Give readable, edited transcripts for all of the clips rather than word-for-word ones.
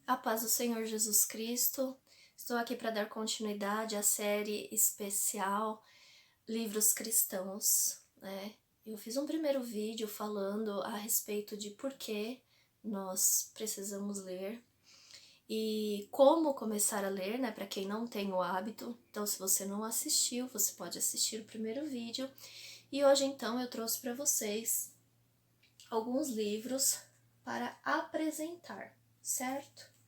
A paz do Senhor Jesus Cristo. Estou aqui para dar continuidade à série especial Livros Cristãos, né? Eu fiz um primeiro vídeo falando a respeito de por que nós precisamos ler e como começar a ler, né? Para quem não tem o hábito. Então, se você não assistiu, você pode assistir o primeiro vídeo. E hoje, então, eu trouxe para vocês alguns livros para apresentar, certo?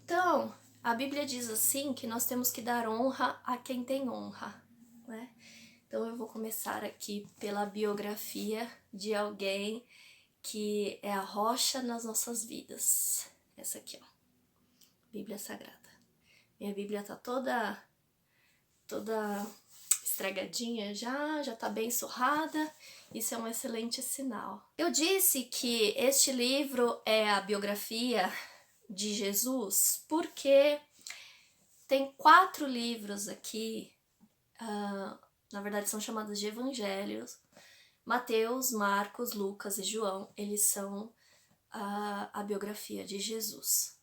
Então, a Bíblia diz assim que nós temos que dar honra a quem tem honra, né? Então eu vou começar aqui pela biografia de alguém que é a rocha nas nossas vidas. Essa aqui, ó, Bíblia Sagrada. Minha Bíblia tá toda estragadinha já tá bem surrada. Isso é um excelente sinal. Eu disse que este livro é a biografia de Jesus porque tem 4 livros aqui, na verdade são chamados de evangelhos. Mateus, Marcos, Lucas e João, eles são a biografia de Jesus.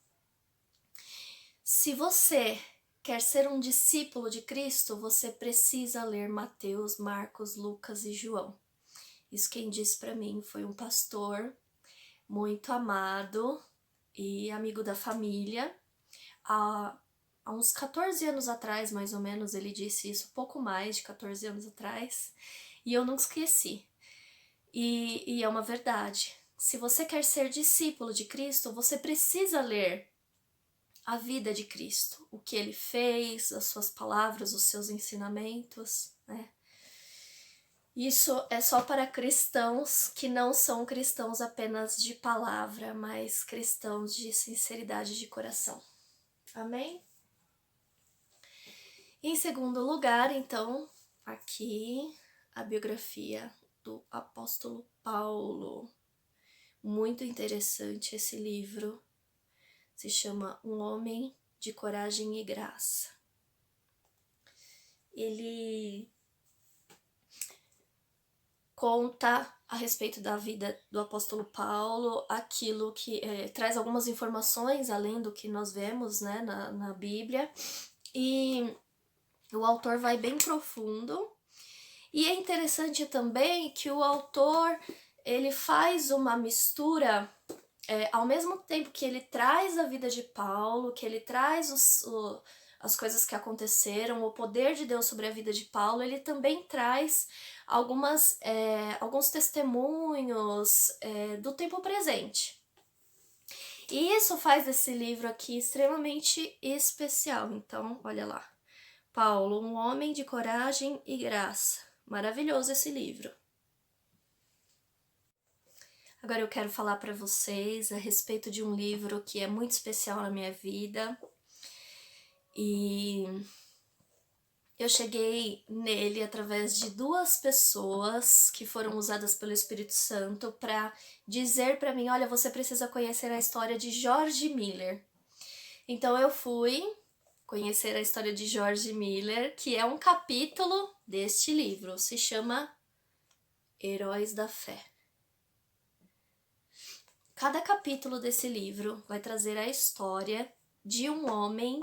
Se você quer ser um discípulo de Cristo, você precisa ler Mateus, Marcos, Lucas e João. Isso quem disse para mim foi um pastor muito amado e amigo da família. Há uns 14 anos atrás, mais ou menos, ele disse isso, pouco mais de 14 anos atrás, e eu nunca esqueci. E é uma verdade. Se você quer ser discípulo de Cristo, você precisa ler a vida de Cristo, o que ele fez, as suas palavras, os seus ensinamentos, né? Isso é só para cristãos que não são cristãos apenas de palavra, mas cristãos de sinceridade de coração. Amém? Em segundo lugar, então, aqui a biografia do apóstolo Paulo. Muito interessante esse livro. Se chama Um Homem de Coragem e Graça. Ele conta a respeito da vida do apóstolo Paulo, aquilo que traz algumas informações além do que nós vemos, né, na Bíblia, e o autor vai bem profundo. E é interessante também que o autor ele faz uma mistura, ao mesmo tempo que ele traz a vida de Paulo, que ele traz as coisas que aconteceram, o poder de Deus sobre a vida de Paulo, ele também traz alguns testemunhos do tempo presente. E isso faz esse livro aqui extremamente especial. Então, olha lá. Paulo, um homem de coragem e graça. Maravilhoso esse livro. Agora eu quero falar para vocês a respeito de um livro que é muito especial na minha vida. E eu cheguei nele através de 2 pessoas que foram usadas pelo Espírito Santo para dizer para mim, olha, você precisa conhecer a história de George Miller. Então eu fui conhecer a história de George Miller, que é um capítulo deste livro, se chama Heróis da Fé. Cada capítulo desse livro vai trazer a história de um homem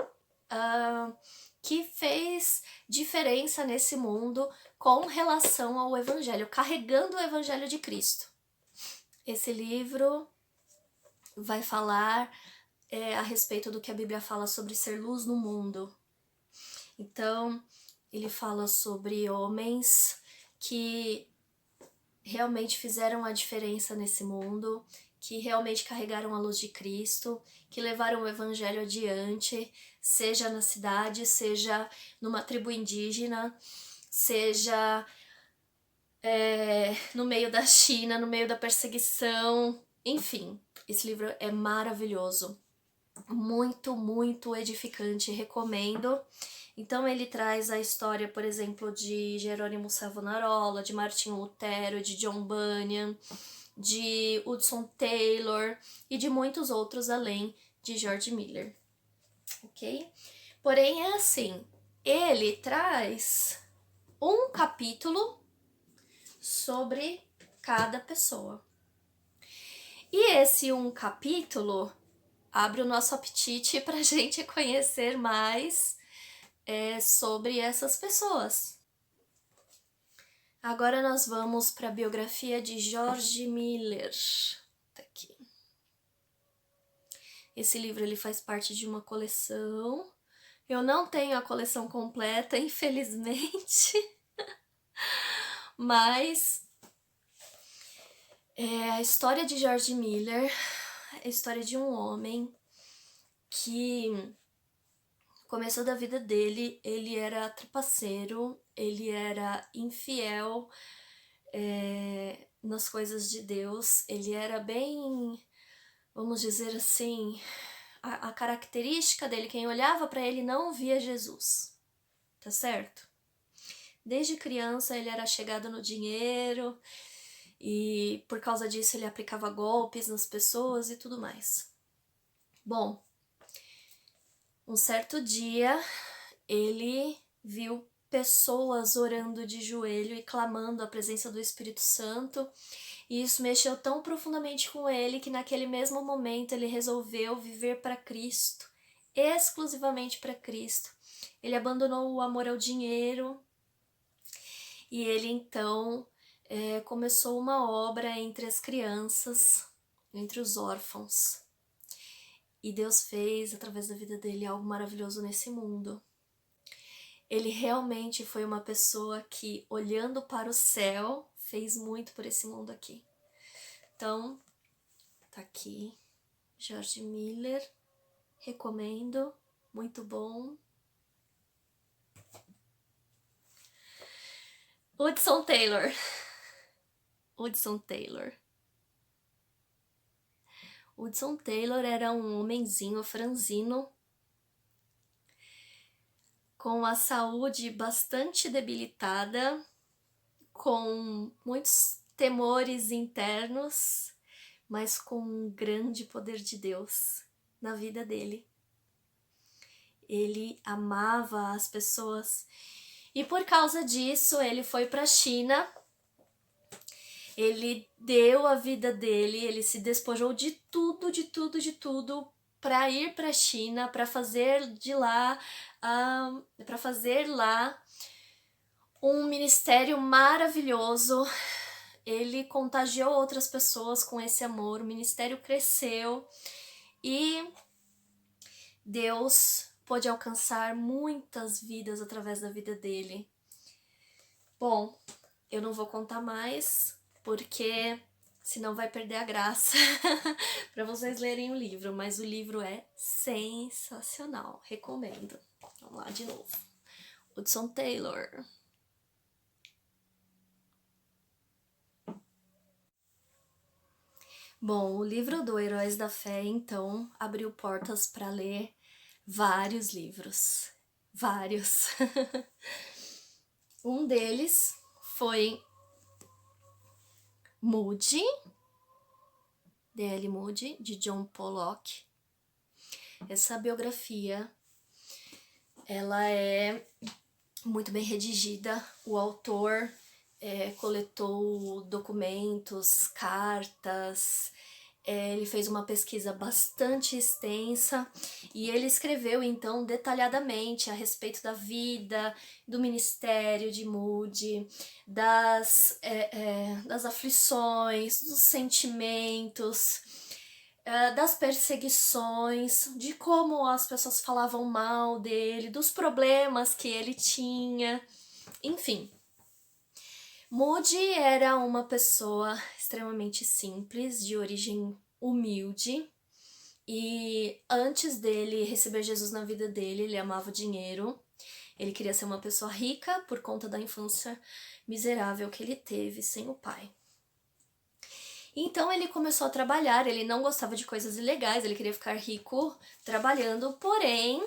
que fez diferença nesse mundo com relação ao Evangelho, carregando o Evangelho de Cristo. Esse livro vai falar a respeito do que a Bíblia fala sobre ser luz no mundo. Então, ele fala sobre homens que realmente fizeram a diferença nesse mundo, que realmente carregaram a luz de Cristo, que levaram o Evangelho adiante, seja na cidade, seja numa tribo indígena, seja no meio da China, no meio da perseguição, enfim. Esse livro é maravilhoso, muito, muito edificante, recomendo. Então ele traz a história, por exemplo, de Jerônimo Savonarola, de Martinho Lutero, de John Bunyan, de Hudson Taylor e de muitos outros além de George Miller, ok? Porém é assim, ele traz um capítulo sobre cada pessoa. E esse um capítulo, abre o nosso apetite para a gente conhecer mais sobre essas pessoas. Agora nós vamos para a biografia de George Miller. Tá aqui. Esse livro ele faz parte de uma coleção. Eu não tenho a coleção completa, infelizmente, mas a história de George Miller é a história de um homem que começou da vida dele, ele era trapaceiro, ele era infiel nas coisas de Deus, ele era bem, vamos dizer assim, a característica dele, quem olhava para ele não via Jesus, tá certo? Desde criança ele era chegado no dinheiro e por causa disso ele aplicava golpes nas pessoas e tudo mais. Bom, um certo dia ele viu pessoas orando de joelho e clamando a presença do Espírito Santo, e isso mexeu tão profundamente com ele que naquele mesmo momento ele resolveu viver para Cristo, exclusivamente para Cristo. Ele abandonou o amor ao dinheiro e ele então começou uma obra entre as crianças, entre os órfãos. E Deus fez, através da vida dele, algo maravilhoso nesse mundo. Ele realmente foi uma pessoa que, olhando para o céu, fez muito por esse mundo aqui. Então, tá aqui, George Miller, recomendo, muito bom. Hudson Taylor. Hudson Taylor. Hudson Taylor era um homenzinho franzino, com a saúde bastante debilitada, com muitos temores internos, mas com um grande poder de Deus na vida dele. Ele amava as pessoas e por causa disso ele foi para a China. Ele deu a vida dele, ele se despojou de tudo para ir para a China, para fazer lá um ministério maravilhoso. Ele contagiou outras pessoas com esse amor, o ministério cresceu e Deus pôde alcançar muitas vidas através da vida dele. Bom, eu não vou contar mais, porque senão vai perder a graça para vocês lerem o livro, mas o livro é sensacional, recomendo. Vamos lá de novo. Hudson Taylor. Bom, o livro do Heróis da Fé, então, abriu portas para ler vários livros. Vários. Um deles foi Moody, D.L. Moody, de John Pollock. Essa biografia, ela é muito bem redigida. O autor coletou documentos, cartas, ele fez uma pesquisa bastante extensa e ele escreveu então detalhadamente a respeito da vida, do ministério de Moody, das aflições, dos sentimentos, das perseguições, de como as pessoas falavam mal dele, dos problemas que ele tinha, enfim. Moody era uma pessoa extremamente simples, de origem humilde, e antes dele receber Jesus na vida dele, ele amava o dinheiro, ele queria ser uma pessoa rica por conta da infância miserável que ele teve sem o pai. Então ele começou a trabalhar, ele não gostava de coisas ilegais, ele queria ficar rico trabalhando, porém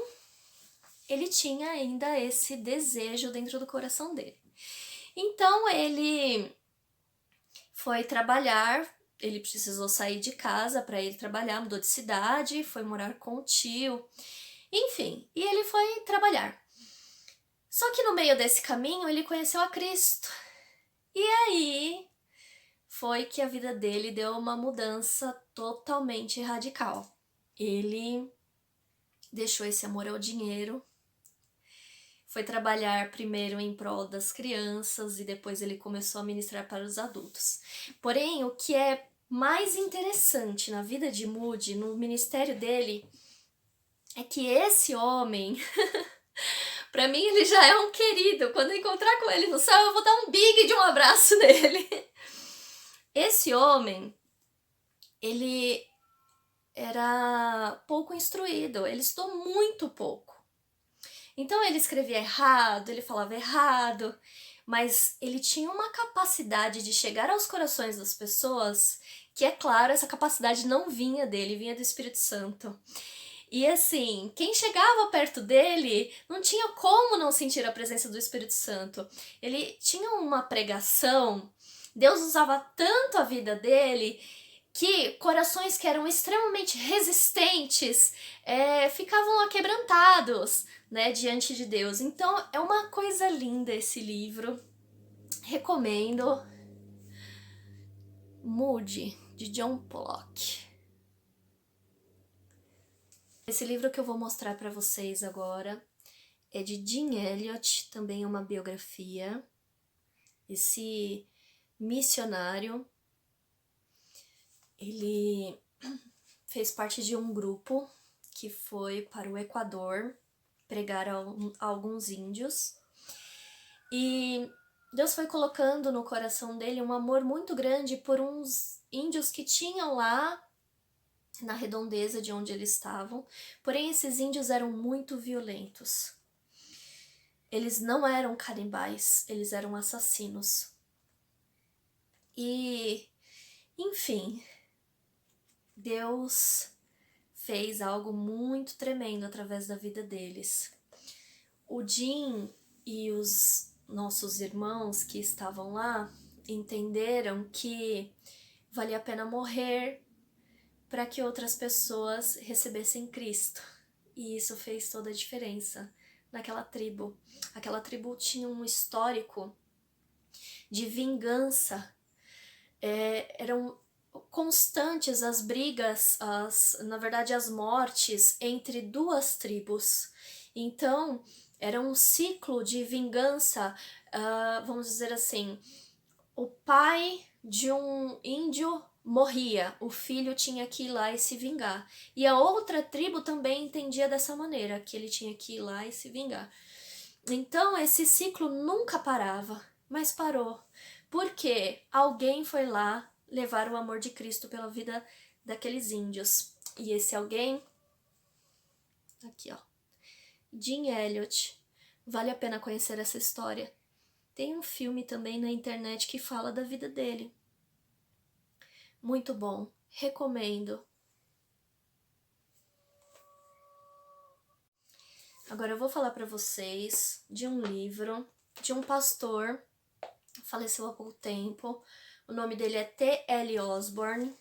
ele tinha ainda esse desejo dentro do coração dele. Então ele foi trabalhar, ele precisou sair de casa para ir trabalhar, mudou de cidade, foi morar com o tio, enfim, e ele foi trabalhar. Só que no meio desse caminho ele conheceu a Cristo. E aí foi que a vida dele deu uma mudança totalmente radical. ele deixou esse amor ao dinheiro, foi trabalhar primeiro em prol das crianças e depois ele começou a ministrar para os adultos. Porém, o que é mais interessante na vida de Moody, no ministério dele, é que esse homem, pra mim ele já é um querido. Quando eu encontrar com ele no céu, eu vou dar um big de um abraço nele. Esse homem, ele era pouco instruído, ele estudou muito pouco. Então ele escrevia errado, ele falava errado, mas ele tinha uma capacidade de chegar aos corações das pessoas que, é claro, essa capacidade não vinha dele, vinha do Espírito Santo. E assim, quem chegava perto dele não tinha como não sentir a presença do Espírito Santo. Ele tinha uma pregação, Deus usava tanto a vida dele que corações que eram extremamente resistentes ficavam aquebrantados, né, diante de Deus. Então é uma coisa linda esse livro, recomendo. Moody, de John Pollock. Esse livro que eu vou mostrar para vocês agora é de Jim Elliot, também é uma biografia. Esse missionário, ele fez parte de um grupo que foi para o Equador pregar a alguns índios. E Deus foi colocando no coração dele um amor muito grande por uns índios que tinham lá na redondeza de onde eles estavam. Porém, esses índios eram muito violentos. Eles não eram canibais, eles eram assassinos. E, enfim, Deus fez algo muito tremendo através da vida deles. O Jim e os nossos irmãos que estavam lá entenderam que valia a pena morrer para que outras pessoas recebessem Cristo. E isso fez toda a diferença naquela tribo. Aquela tribo tinha um histórico de vingança. Eram constantes as brigas, na verdade as mortes entre duas tribos. Então, era um ciclo de vingança, vamos dizer assim, o pai de um índio morria, o filho tinha que ir lá e se vingar. E a outra tribo também entendia dessa maneira, que ele tinha que ir lá e se vingar. Então esse ciclo nunca parava, mas parou, porque alguém foi lá levar o amor de Cristo pela vida daqueles índios. E esse alguém, aqui ó, Jim Elliot. Vale a pena conhecer essa história. Tem um filme também na internet que fala da vida dele. Muito bom, recomendo. Agora eu vou falar para vocês de um livro de um pastor, faleceu há pouco tempo. O nome dele é T.L. Osborne.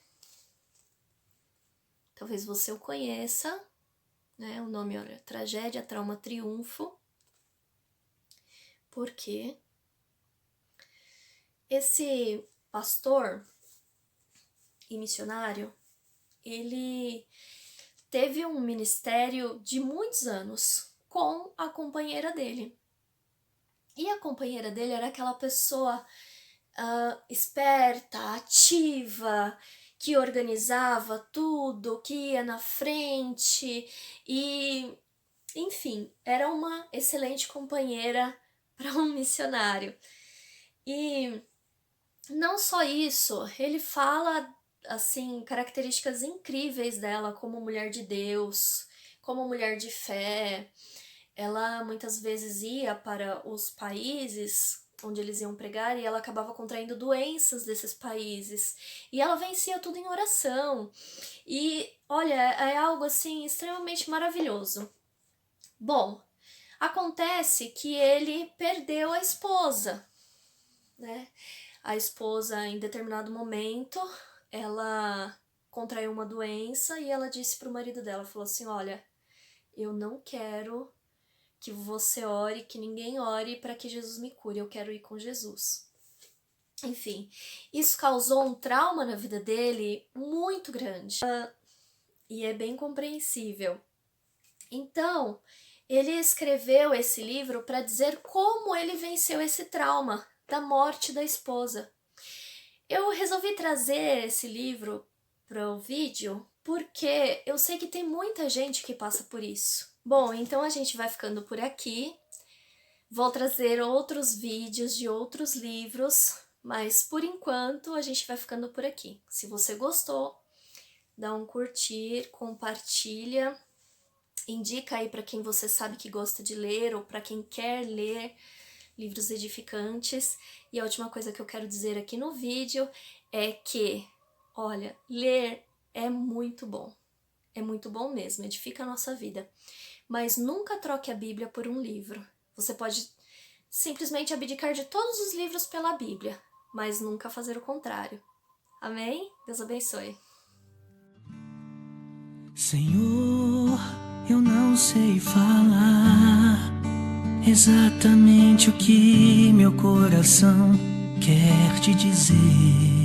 Talvez você o conheça, né? O nome, olha, Tragédia, Trauma, Triunfo. Por quê? Esse pastor e missionário, ele teve um ministério de muitos anos com a companheira dele. E a companheira dele era aquela pessoa esperta, ativa, que organizava tudo, que ia na frente e, enfim, era uma excelente companheira para um missionário. E não só isso, ele fala assim características incríveis dela como mulher de Deus, como mulher de fé. Ela muitas vezes ia para os países onde eles iam pregar e ela acabava contraindo doenças desses países. E ela vencia tudo em oração. E, olha, é algo assim extremamente maravilhoso. Bom, acontece que ele perdeu a esposa, né? A esposa, em determinado momento, ela contraiu uma doença e ela disse para o marido dela, falou assim, olha, eu não quero que você ore, que ninguém ore para que Jesus me cure, eu quero ir com Jesus. Enfim, isso causou um trauma na vida dele muito grande. e é bem compreensível. Então, ele escreveu esse livro para dizer como ele venceu esse trauma da morte da esposa. Eu resolvi trazer esse livro para o vídeo porque eu sei que tem muita gente que passa por isso. Bom, então a gente vai ficando por aqui. Vou trazer outros vídeos de outros livros, mas por enquanto a gente vai ficando por aqui. Se você gostou, dá um curtir, compartilha, indica aí para quem você sabe que gosta de ler ou para quem quer ler livros edificantes. E a última coisa que eu quero dizer aqui no vídeo é que, olha, ler é muito bom mesmo, edifica a nossa vida. Mas nunca troque a Bíblia por um livro. Você pode simplesmente abdicar de todos os livros pela Bíblia, mas nunca fazer o contrário. Amém? Deus abençoe. Senhor, eu não sei falar exatamente o que meu coração quer te dizer.